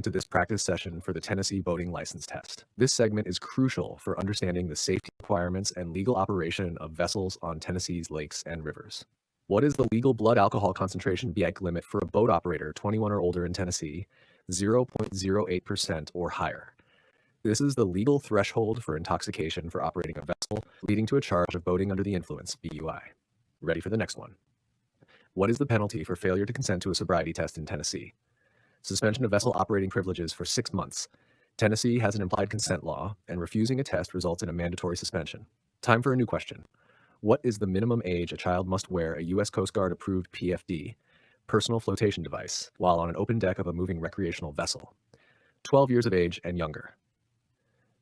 to this practice session for the Tennessee Boating License Test. This segment is crucial for understanding the safety requirements and legal operation of vessels on Tennessee's lakes and rivers. What is the legal blood alcohol concentration BAC limit for a boat operator 21 or older in Tennessee? 0.08% or higher. This is the legal threshold for intoxication for operating a vessel, leading to a charge of boating under the influence, BUI. Ready for the next one. What is the penalty for failure to consent to a sobriety test in Tennessee? Suspension of vessel operating privileges for 6 months. Tennessee has an implied consent law, and refusing a test results in a mandatory suspension. Time for a new question. What is the minimum age a child must wear a U.S. Coast Guard approved PFD, personal flotation device, while on an open deck of a moving recreational vessel? 12 years of age and younger.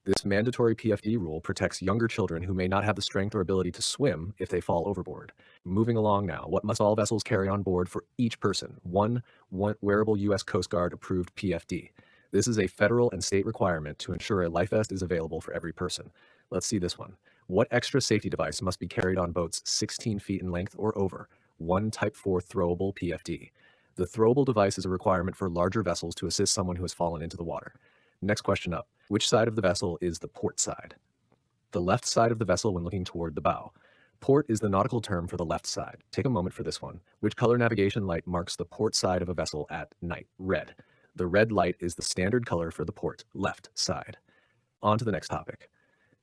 This mandatory PFD rule protects younger children who may not have the strength or ability to swim if they fall overboard. Moving along now, what must all vessels carry on board for each person? One wearable U.S. Coast Guard approved PFD. This is a federal and state requirement to ensure a life vest is available for every person. Let's see this one. What extra safety device must be carried on boats 16 feet in length or over? One Type 4 throwable PFD. The throwable device is a requirement for larger vessels to assist someone who has fallen into the water. Next question up. Which side of the vessel is the port side? The left side of the vessel when looking toward the bow. Port is the nautical term for the left side. Take a moment for this one. Which color navigation light marks the port side of a vessel at night? Red. The red light is the standard color for the port, left side. On to the next topic.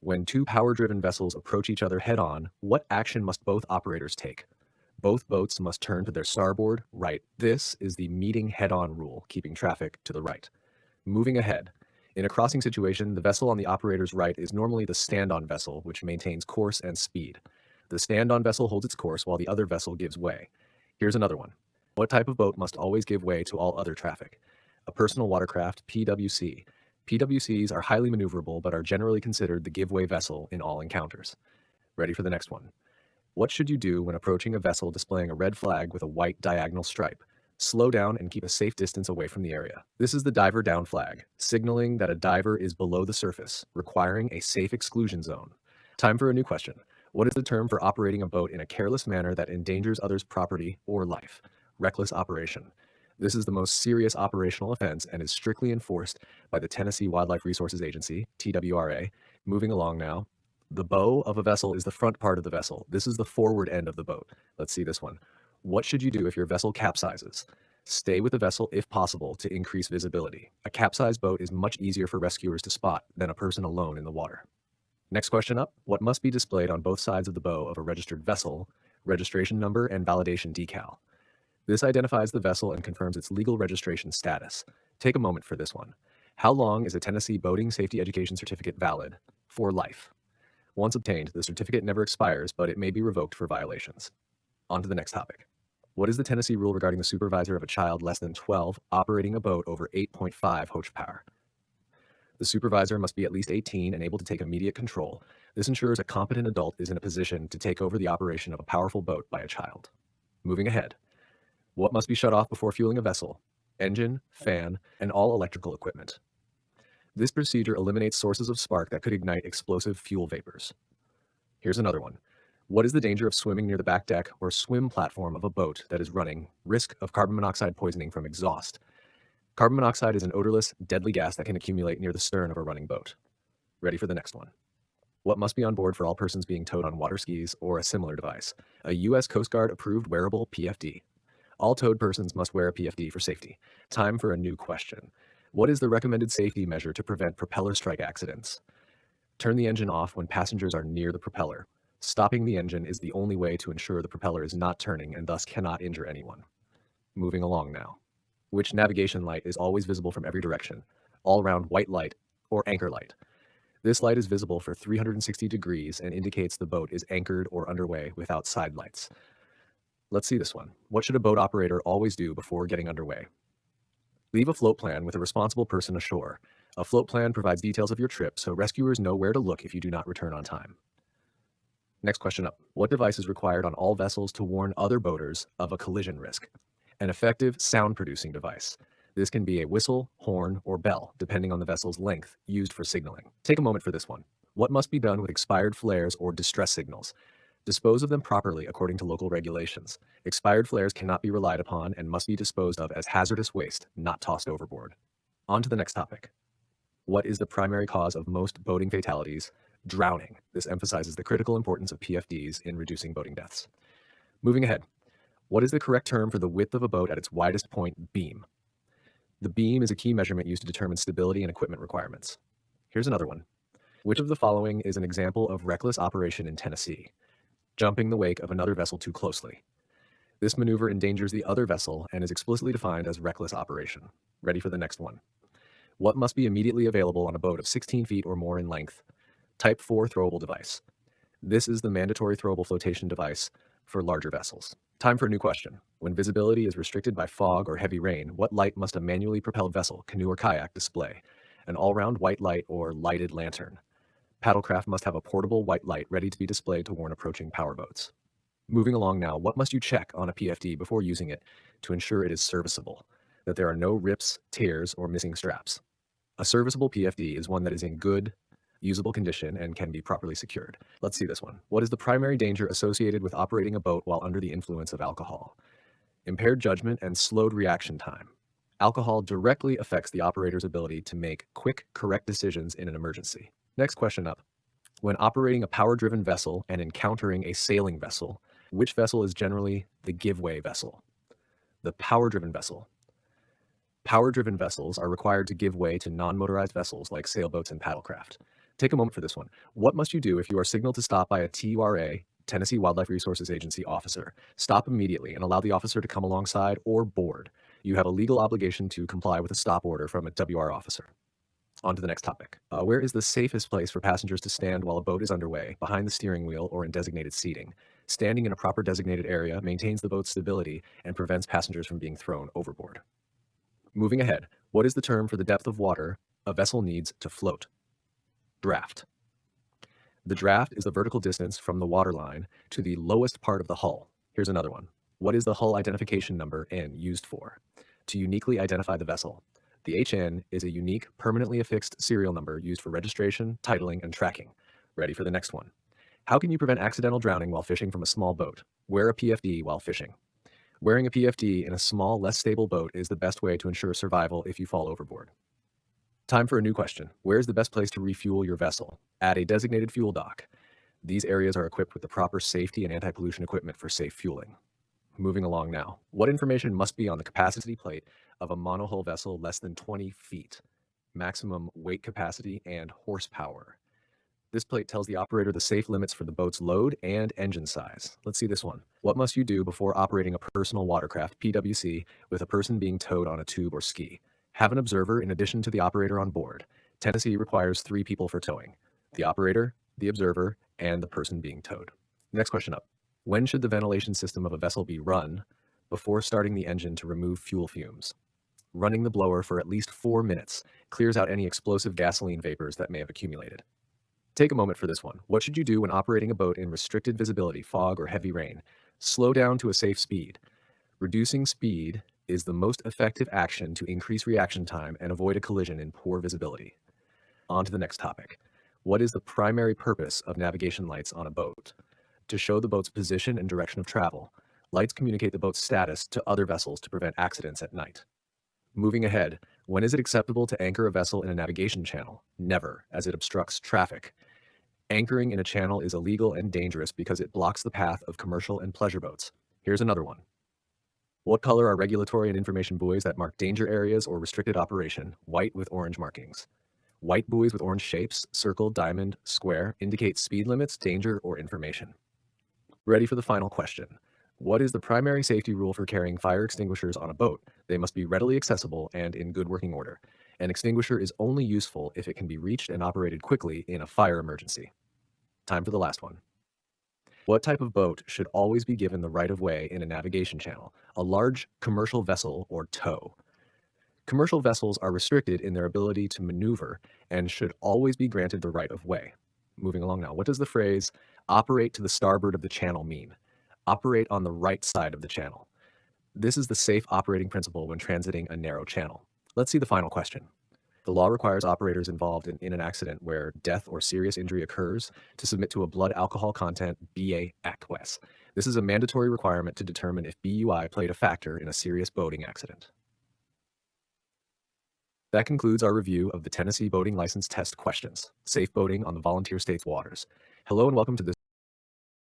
When two power-driven vessels approach each other head-on, what action must both operators take? Both boats must turn to their starboard, right. This is the meeting head-on rule, keeping traffic to the right. Moving ahead. In a crossing situation, the vessel on the operator's right is normally the stand-on vessel, which maintains course and speed. The stand-on vessel holds its course while the other vessel gives way. Here's another one. What type of boat must always give way to all other traffic? A personal watercraft, PWC. PWCs are highly maneuverable but are generally considered the give-way vessel in all encounters. Ready for the next one. What should you do when approaching a vessel displaying a red flag with a white diagonal stripe? Slow down and keep a safe distance away from the area. This is the diver down flag, signaling that a diver is below the surface, requiring a safe exclusion zone. Time for a new question. What is the term for operating a boat in a careless manner that endangers others' property or life? Reckless operation. This is the most serious operational offense and is strictly enforced by the Tennessee Wildlife Resources Agency, TWRA. Moving along now. The bow of a vessel is the front part of the vessel. This is the forward end of the boat. Let's see this one. What should you do if your vessel capsizes? Stay with the vessel if possible to increase visibility. A capsized boat is much easier for rescuers to spot than a person alone in the water. Next question up. What must be displayed on both sides of the bow of a registered vessel? Registration number and validation decal. This identifies the vessel and confirms its legal registration status. Take a moment for this one. How long is a Tennessee Boating Safety Education Certificate valid? For life. Once obtained, the certificate never expires, but it may be revoked for violations. On to the next topic. What is the Tennessee rule regarding the supervisor of a child less than 12 operating a boat over 8.5 horsepower? The supervisor must be at least 18 and able to take immediate control. This ensures a competent adult is in a position to take over the operation of a powerful boat by a child. Moving ahead. What must be shut off before fueling a vessel? Engine, fan, and all electrical equipment. This procedure eliminates sources of spark that could ignite explosive fuel vapors. Here's another one. What is the danger of swimming near the back deck or swim platform of a boat that is running? Risk of carbon monoxide poisoning from exhaust. Carbon monoxide is an odorless, deadly gas that can accumulate near the stern of a running boat. Ready for the next one. What must be on board for all persons being towed on water skis or a similar device? A U.S. Coast Guard approved wearable PFD. All towed persons must wear a PFD for safety. Time for a new question. What is the recommended safety measure to prevent propeller strike accidents? Turn the engine off when passengers are near the propeller. Stopping the engine is the only way to ensure the propeller is not turning and thus cannot injure anyone. Moving along now. Which navigation light is always visible from every direction? All-round white light or anchor light. This light is visible for 360 degrees and indicates the boat is anchored or underway without side lights. Let's see this one. What should a boat operator always do before getting underway? Leave a float plan with a responsible person ashore. A float plan provides details of your trip so rescuers know where to look if you do not return on time. Next question up. What device is required on all vessels to warn other boaters of a collision risk? An effective sound-producing device. This can be a whistle, horn, or bell, depending on the vessel's length, used for signaling. Take a moment for this one. What must be done with expired flares or distress signals? Dispose of them properly according to local regulations. Expired flares cannot be relied upon and must be disposed of as hazardous waste, not tossed overboard. On to the next topic. What is the primary cause of most boating fatalities? Drowning. This emphasizes the critical importance of PFDs in reducing boating deaths. Moving ahead. What is the correct term for the width of a boat at its widest point? Beam. The beam is a key measurement used to determine stability and equipment requirements. Here's another one. Which of the following is an example of reckless operation in Tennessee? Jumping the wake of another vessel too closely. This maneuver endangers the other vessel and is explicitly defined as reckless operation. Ready for the next one. What must be immediately available on a boat of 16 feet or more in length? Type 4 throwable device. This is the mandatory throwable flotation device for larger vessels. Time for a new question. When visibility is restricted by fog or heavy rain, what light must a manually propelled vessel, canoe or kayak, display? An all-round white light or lighted lantern. Paddlecraft must have a portable white light ready to be displayed to warn approaching powerboats. Moving along now, what must you check on a PFD before using it to ensure it is serviceable, that there are no rips, tears, or missing straps? A serviceable PFD is one that is in good, usable condition and can be properly secured. Let's see this one. What is the primary danger associated with operating a boat while under the influence of alcohol? Impaired judgment and slowed reaction time. Alcohol directly affects the operator's ability to make quick, correct decisions in an emergency. Next question up. When operating a power-driven vessel and encountering a sailing vessel, which vessel is generally the giveaway vessel? The power-driven vessel. Power-driven vessels are required to give way to non-motorized vessels like sailboats and paddlecraft. Take a moment for this one. What must you do if you are signaled to stop by a TURA, Tennessee Wildlife Resources Agency officer? Stop immediately and allow the officer to come alongside or board. You have a legal obligation to comply with a stop order from a WR officer. On to the next topic. Where is the safest place for passengers to stand while a boat is underway? Behind the steering wheel or in designated seating? Standing in a proper designated area maintains the boat's stability and prevents passengers from being thrown overboard. Moving ahead, what is the term for the depth of water a vessel needs to float? Draft. The draft is the vertical distance from the waterline to the lowest part of the hull. Here's another one. What is the hull identification number N used for? To uniquely identify the vessel. The HN is a unique, permanently affixed serial number used for registration, titling, and tracking. Ready for the next one. How can you prevent accidental drowning while fishing from a small boat? Wear a PFD while fishing. Wearing a PFD in a small, less stable boat is the best way to ensure survival if you fall overboard. Time for a new question. Where is the best place to refuel your vessel? At a designated fuel dock. These areas are equipped with the proper safety and anti-pollution equipment for safe fueling. Moving along now. What information must be on the capacity plate of a monohull vessel less than 20 feet? Maximum weight capacity and horsepower. This plate tells the operator the safe limits for the boat's load and engine size. Let's see this one. What must you do before operating a personal watercraft, PWC, with a person being towed on a tube or ski? Have an observer in addition to the operator on board. Tennessee requires 3 people for towing: the operator, the observer, and the person being towed. Next question up. When should the ventilation system of a vessel be run before starting the engine to remove fuel fumes? Running the blower for at least 4 minutes clears out any explosive gasoline vapors that may have accumulated. Take a moment for this one. What should you do when operating a boat in restricted visibility, fog, or heavy rain? Slow down to a safe speed. Reducing speed is the most effective action to increase reaction time and avoid a collision in poor visibility. On to the next topic. What is the primary purpose of navigation lights on a boat? To show the boat's position and direction of travel. Lights communicate the boat's status to other vessels to prevent accidents at night. Moving ahead, when is it acceptable to anchor a vessel in a navigation channel? Never, as it obstructs traffic. Anchoring in a channel is illegal and dangerous because it blocks the path of commercial and pleasure boats. Here's another one. What color are regulatory and information buoys that mark danger areas or restricted operation? White with orange markings. White buoys with orange shapes, circle, diamond, square, indicate speed limits, danger, or information. Ready for the final question. What is the primary safety rule for carrying fire extinguishers on a boat? They must be readily accessible and in good working order. An extinguisher is only useful if it can be reached and operated quickly in a fire emergency. Time for the last one. What type of boat should always be given the right of way in a navigation channel? A large commercial vessel or tow. Commercial vessels are restricted in their ability to maneuver and should always be granted the right of way. Moving along now, what does the phrase operate to the starboard of the channel mean? Operate on the right side of the channel. This is the safe operating principle when transiting a narrow channel. Let's see the final question. The law requires operators involved in an accident where death or serious injury occurs to submit to a blood alcohol content BA-ACWES. This is a mandatory requirement to determine if BUI played a factor in a serious boating accident. That concludes our review of the Tennessee Boating License Test questions, safe boating on the volunteer state's waters. Hello and welcome to this